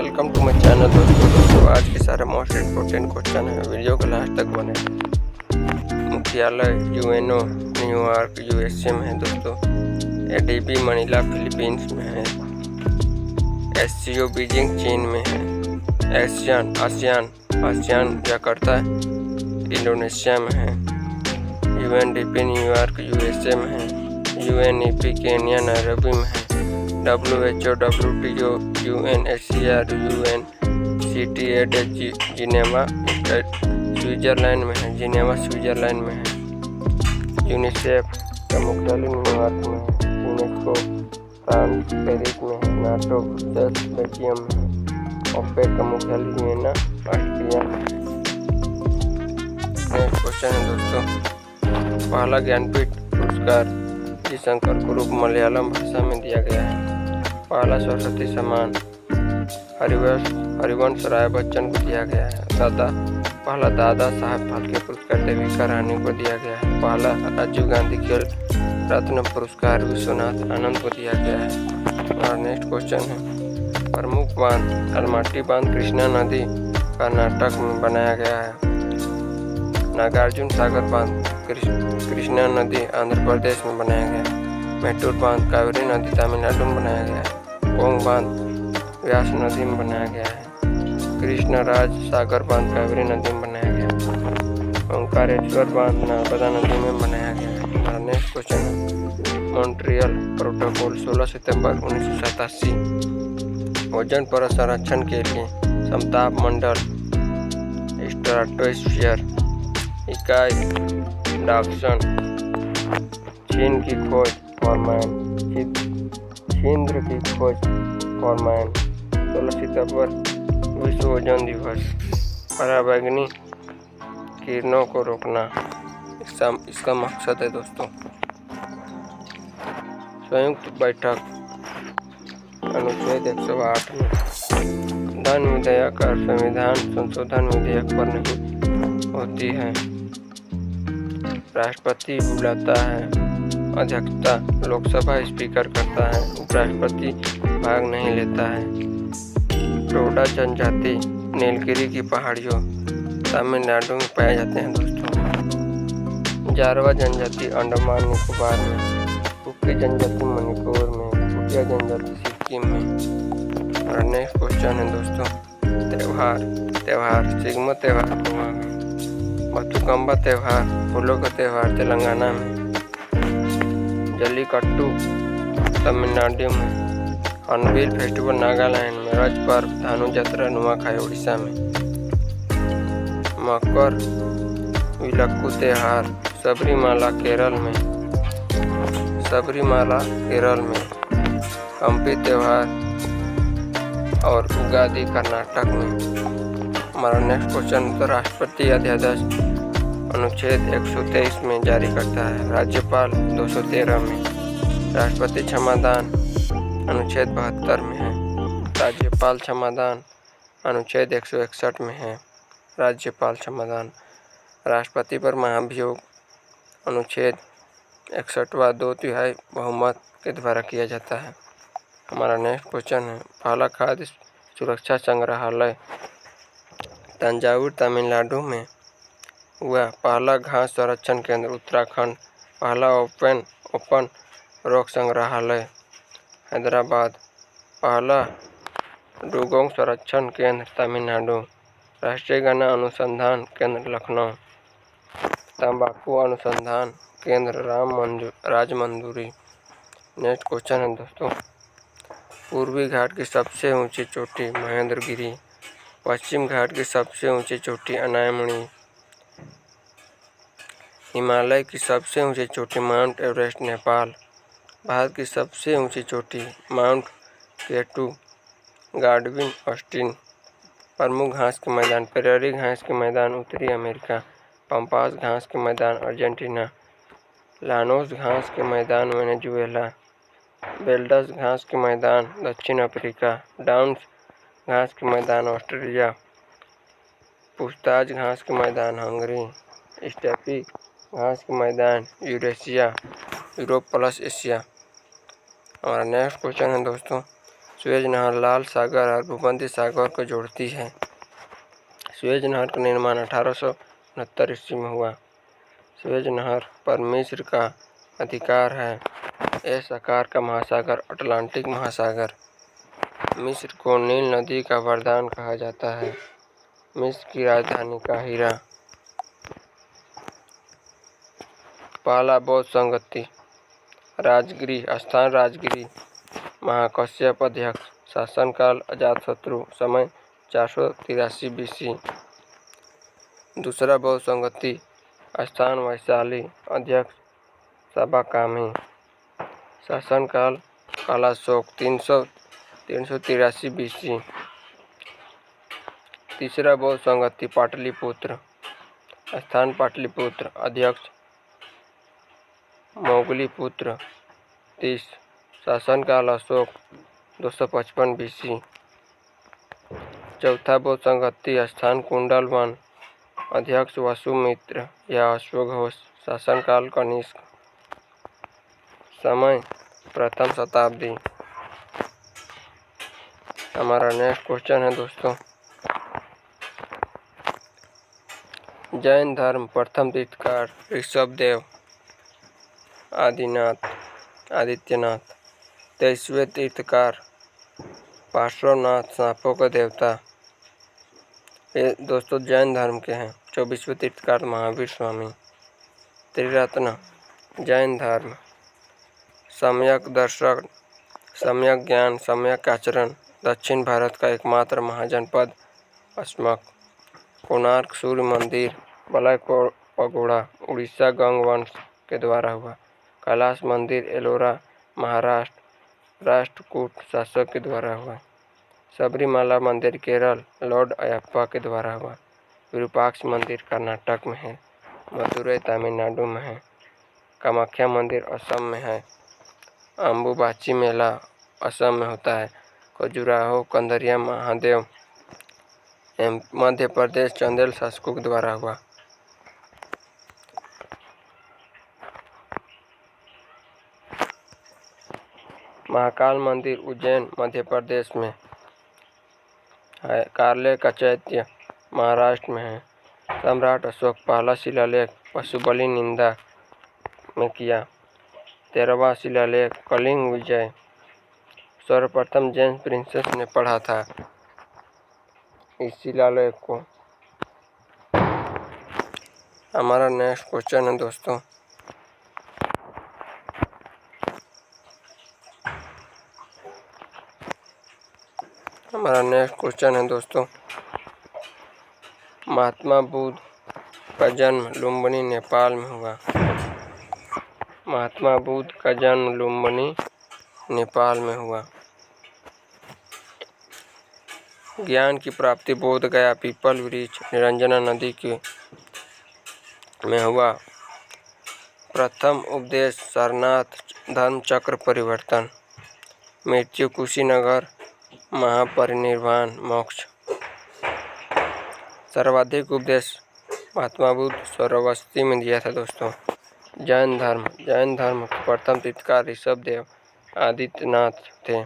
Welcome to my channel दोस्तों आज के सारे मोस्ट इम्पोर्टेंट क्वेश्चन है, वीडियो को लास्ट तक बने। मुख्यालय यूएनओ न्यूयॉर्क यूएसए में है दोस्तों। एडीबी मनीला फिलीपींस में है। एससीओ बीजिंग चीन में है। आसियान जकार्ता इंडोनेशिया में है। यूएनडीपी न्यूयॉर्क यूएसए में है। यूएनईपी केन्या नैरोबी में है। WHO WTO UNHCR UNCTAD Geneva Switzerland में है। यूनिसेफ का मुख्यालय न्यूयॉर्क में है। यूनेस्को फ्रांस पेरिस में है। नाटो ब्रुसेल्स बेल्जियम में है। ओपेक का मुख्यालय वियना ऑस्ट्रिया में है। नेक्स्ट क्वेश्चन है दोस्तों, पहला ज्ञानपीठ पुरस्कार जी शंकर कुरुप मलयालम भाषा में दिया गया है। पहला सरस्वती सम्मान हरिवंश राय बच्चन को दिया गया है। पहला दादा साहब फाल्के पुरस्कार देविका रानी को दिया गया है। पहला राजीव गांधी खेल रत्न पुरस्कार विश्वनाथ आनंद को दिया गया है। और नेक्स्ट क्वेश्चन है, प्रमुख बांध अलमाटी बांध कृष्णा नदी कर्नाटक में बनाया गया है। नागार्जुन सागर बांध कृष्णा नदी आंध्र प्रदेश में बनाया गया है। मैटूर बांध कावेरी नदी तमिलनाडु में बनाया गया है। पोंग बांध व्यास नदी में बनाया गया है। कृष्णराज सागर बांध कावेरी नदी में बनाया गया है। ओंकारेश्वर बांध नर्मदा नदी में बनाया गया है। नेक्स्ट क्वेश्चन है, मॉन्ट्रियल प्रोटोकॉल 16 सितंबर 1987 ओजोन परत संरक्षण के लिए समताप मंडल स्ट्रेटोस्फीयर इकाई डाक्सन चीन की खोज फॉरमैन छिंद्र की खोज फॉरमैन 16 सितंबर विश्व ओजोन दिवस। पराबैंगनी किरणों को रोकना इसका मकसद है दोस्तों। संयुक्त बैठक अनुच्छेद 108 में धन विधेयक और संविधान संशोधन विधेयक पर नहीं होती है। राष्ट्रपति बुलाता है, अध्यक्षता लोकसभा स्पीकर करता है, उपराष्ट्रपति भाग नहीं लेता है। टोडा जनजाति नीलगिरी की पहाड़ियों तमिलनाडु में पाए जाते हैं दोस्तों। जारवा जनजाति अंडमान निकोबार में, कुकी जनजाति मणिपुर में, कुटिया जनजाति सिक्किम में। और नेक्स्ट क्वेश्चन है दोस्तों, त्योहार सिग्मो त्योहार गोवा में, बथुकम्बा त्योहार फूलों का त्योहार तेलंगाना में, जल्लीकट्टू तमिलनाडु में, हॉर्नबिल फेस्टिवल नागालैंड में, रज पर्व धानु यात्रा नुआखाई उड़ीसा में, मकर विलक्कू त्योहार सबरीमाला केरल में, हम्पी त्योहार और उगादी कर्नाटक में। हमारा नेक्स्ट क्वेश्चन तो राष्ट्रपति अध्यादेश अनुच्छेद 123 में जारी करता है। राज्यपाल 213 में। राष्ट्रपति क्षमादान अनुच्छेद 72 में है। राज्यपाल क्षमादान अनुच्छेद 161 में है। राज्यपाल क्षमादान राष्ट्रपति पर महाभियोग अनुच्छेद 61वां 2/3 बहुमत के द्वारा किया जाता है। हमारा नेक्स्ट क्वेश्चन है, पहला खाद्य सुरक्षा संग्रहालय तंजावुर तमिलनाडु में हुआ। पहला घास संरक्षण केंद्र उत्तराखंड। पहला ओपन रॉक संग्रहालय हैदराबाद। पहला डुगोंग संरक्षण केंद्र तमिलनाडु। राष्ट्रीय गन्ना अनुसंधान केंद्र लखनऊ। तंबाकू अनुसंधान केंद्र राजमंदुरी। नेक्स्ट क्वेश्चन है दोस्तों, पूर्वी घाट की सबसे ऊंची चोटी महेंद्रगिरी। पश्चिम घाट की सबसे ऊंची चोटी अनायमणि। हिमालय की सबसे ऊंची चोटी माउंट एवरेस्ट नेपाल। भारत की सबसे ऊंची चोटी माउंट केटू गार्डविन ऑस्टिन। प्रमुख घास के मैदान प्रेरी घास के मैदान उत्तरी अमेरिका। पम्पास घास के मैदान अर्जेंटीना। लानोस घास के मैदान वेनेजुएला। बेल्डस घास के मैदान दक्षिण अफ्रीका। डाउन्स घास के मैदान ऑस्ट्रेलिया। पुछताछ घास के मैदान हंगरी। स्टेपी घास के मैदान यूरेशिया यूरोप प्लस एशिया। हमारा नेक्स्ट क्वेश्चन है दोस्तों, सुएज नहर लाल सागर और भूमध्य सागर को जोड़ती है। सुएज नहर का निर्माण 1869 ईस्वी में हुआ। सुएज नहर पर मिस्र का अधिकार है। एस आकार का महासागर अटलांटिक महासागर। मिस्र को नील नदी का वरदान कहा जाता है। मिस्र की राजधानी काहिरा। पहला बौद्ध संगति राजगिरी स्थान राजगिरी। महाकश्यप अध्यक्ष। शासनकाल अजातशत्रु। समय 483 BC। दूसरा बौद्ध संगति स्थान वैशाली। अध्यक्ष सबाकामी। शासनकाल कालाशोक 383 BC। तीसरा बौद्ध संगति पाटलिपुत्र। स्थान पाटलिपुत्र। अध्यक्ष मोगलीपुत्र 30। शासनकाल अशोक 255 BC। चौथा बौद्ध संगति स्थान कुंडल वन। अध्यक्ष वसुमित्र या अश्वघोष। शासनकाल कनिष्क। समय प्रथम शताब्दी। हमारा नेक्स्ट क्वेश्चन है दोस्तों, जैन धर्म प्रथम तीर्थकार ऋषभदेव आदित्यनाथ। 23वें तीर्थकार पार्श्वनाथ सांपों का देवता। ये दोस्तों जैन धर्म के हैं। 24वें तीर्थकार महावीर स्वामी। त्रिरत्न जैन धर्म सम्यक दर्शन, सम्यक ज्ञान, सम्यक आचरण। दक्षिण भारत का एकमात्र महाजनपद अस्मक। कोणार्क सूर्य मंदिर, बलय पगोड़ा उड़ीसा गंग वंश के द्वारा हुआ। कैलाश मंदिर एलोरा महाराष्ट्र राष्ट्रकूट शासक के द्वारा हुआ। सबरीमाला मंदिर केरल लॉर्ड अयप्पा के द्वारा हुआ। विरूपाक्ष मंदिर कर्नाटक में है। मदुरई तमिलनाडु में है। कामाख्या मंदिर असम में है। अम्बुबाची मेला असम में होता है। खजुराहो कंदरिया महादेव मध्य प्रदेश चंदेल शासकों के द्वारा हुआ। महाकाल मंदिर उज्जैन मध्य प्रदेश में है। कार्ले का चैत्य महाराष्ट्र में है। सम्राट अशोक पहला शिलालेख पशुबलि निंदा में किया। 13वां शिलालेख कलिंग विजय सर्वप्रथम जेम्स प्रिंसेस ने पढ़ा था इस शिलालेख को। हमारा नेक्स्ट क्वेश्चन है दोस्तों, महात्मा बुद्ध का जन्म लुम्बिनी नेपाल में हुआ। महात्मा बुद्ध का जन्म लुम्बिनी नेपाल में हुआ। ज्ञान की प्राप्ति बोध गया पीपल वृक्ष निरंजना नदी के में हुआ। प्रथम उपदेश सारनाथ धर्म चक्र परिवर्तन। मृत्यु कुशीनगर महापरिनिर्वाण मोक्ष। सर्वाधिक उपदेश महात्मा बुद्ध श्रावस्ती में दिया था दोस्तों। जैन धर्म के प्रथम तीर्थकार ऋषभदेव आदित्यनाथ थे।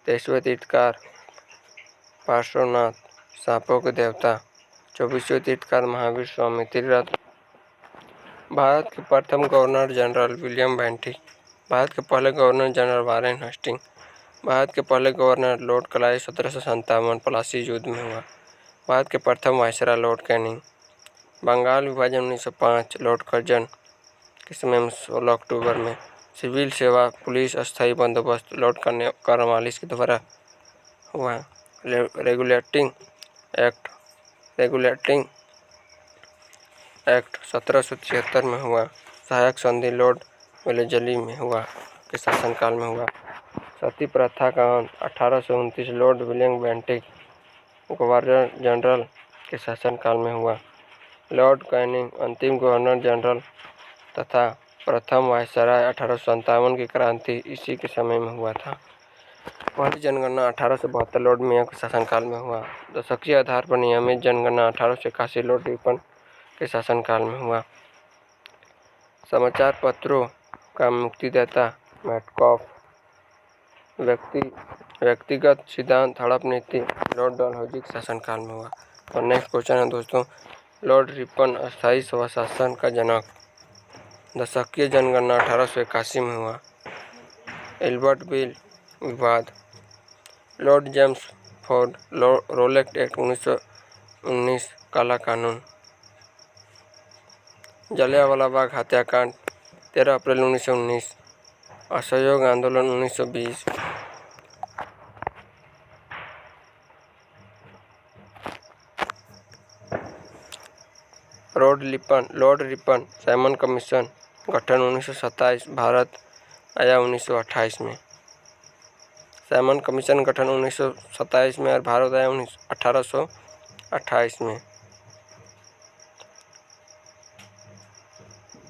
23वें तीर्थकार पार्श्वनाथ सांपों के देवता। 24वें तीर्थकार महावीर स्वामी। त्रिरत्न भारत के प्रथम governor general William Bentinck. Bharat के पहले governor general Warren Hastings. Bharat के पहले गवर्नर लॉर्ड क्लाइव 1757 प्लासी युद्ध में हुआ। भारत के प्रथम वायसराय लॉर्ड कैनिंग। बंगाल विभाजन 1905 लॉर्ड कर्जन के समय में 16 अक्टूबर में। सिविल सेवा पुलिस अस्थायी बंदोबस्त लॉर्ड कॉर्नवालिस के द्वारा हुआ। रेगुलेटिंग एक्ट 1776 में हुआ। सहायक संधि लॉर्ड वेलेजली में हुआ के शासनकाल में हुआ। सती प्रथा का अंत 1829 Lord William Bentinck governor general के शासनकाल में हुआ। लॉर्ड कैनिंग अंतिम गवर्नर जनरल तथा प्रथम वायसराय 1857 की क्रांति इसी के समय में हुआ था। पहली जनगणना 1872 लॉर्ड मेयो के शासनकाल में हुआ। दशकीय आधार पर नियमित जनगणना 1881 लॉर्ड रिपन के शासनकाल में हुआ। समाचार पत्रों का मुक्तिदाता मैटकॉफ व्यक्तिगत सिद्धांत हड़प नीति लॉर्ड डलहौजी के शासनकाल में हुआ। और नेक्स्ट क्वेश्चन है दोस्तों, लॉर्ड रिपन अस्थायी स्वशासन का जनक। दशकीय जनगणना 1881 में हुआ। एल्बर्ट बिल विवाद। Lord Chelmsford Rowlatt act 1919 काला कानून। जलियांवाला बाग हत्याकांड 13 अप्रैल 1919। असहयोग आंदोलन 1920। लॉर्ड रिपन साइमन कमीशन गठन 1927। भारत आया 1928 में। साइमन कमीशन गठन 1927 में और भारत आया 1828 में।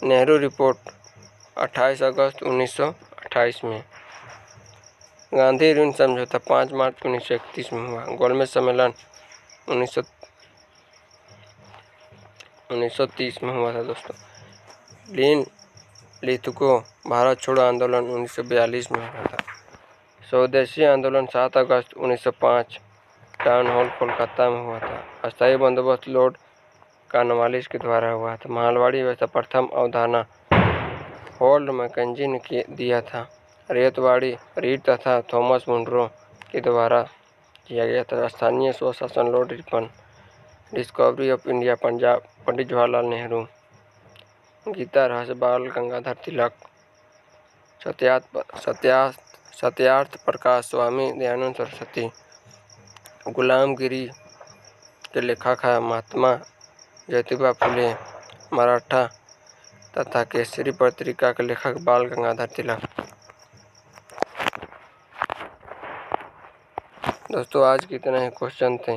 नेहरू रिपोर्ट 28 अगस्त 1928 में। गांधी ऋण समझौता 5 मार्च 1931 में हुआ। गोलमेज सम्मेलन 1930 में हुआ था दोस्तों। लीन लिथुको भारत छोड़ो आंदोलन 1942 में हुआ था। स्वदेशी आंदोलन 7 अगस्त 1905 टाउन हॉल कोलकाता में हुआ था। अस्थायी बंदोबस्त लॉर्ड कॉर्नवालिस के द्वारा हुआ था। मालवाड़ी व्यवस्था प्रथम अवधारणा होल्ड मैकेंजी ने दिया था। रेतवाड़ी रीड तथा थॉमस मुनरो के द्वारा किया गया था। स्थानीय स्वशासन Lord Ripon. Discovery of India Punjab Pandit Jawaharlal Nehru. Gita Rahasya Bal Gangadhar Tilak. Satyarth Prakash Swami Dayanand Saraswati. गुलामगिरी के लेखक है महात्मा ज्योतिबा फुले। मराठा तथा केसरी पत्रिका के लेखक बाल गंगाधर तिलक। दोस्तों आज की इतने ही क्वेश्चन थे।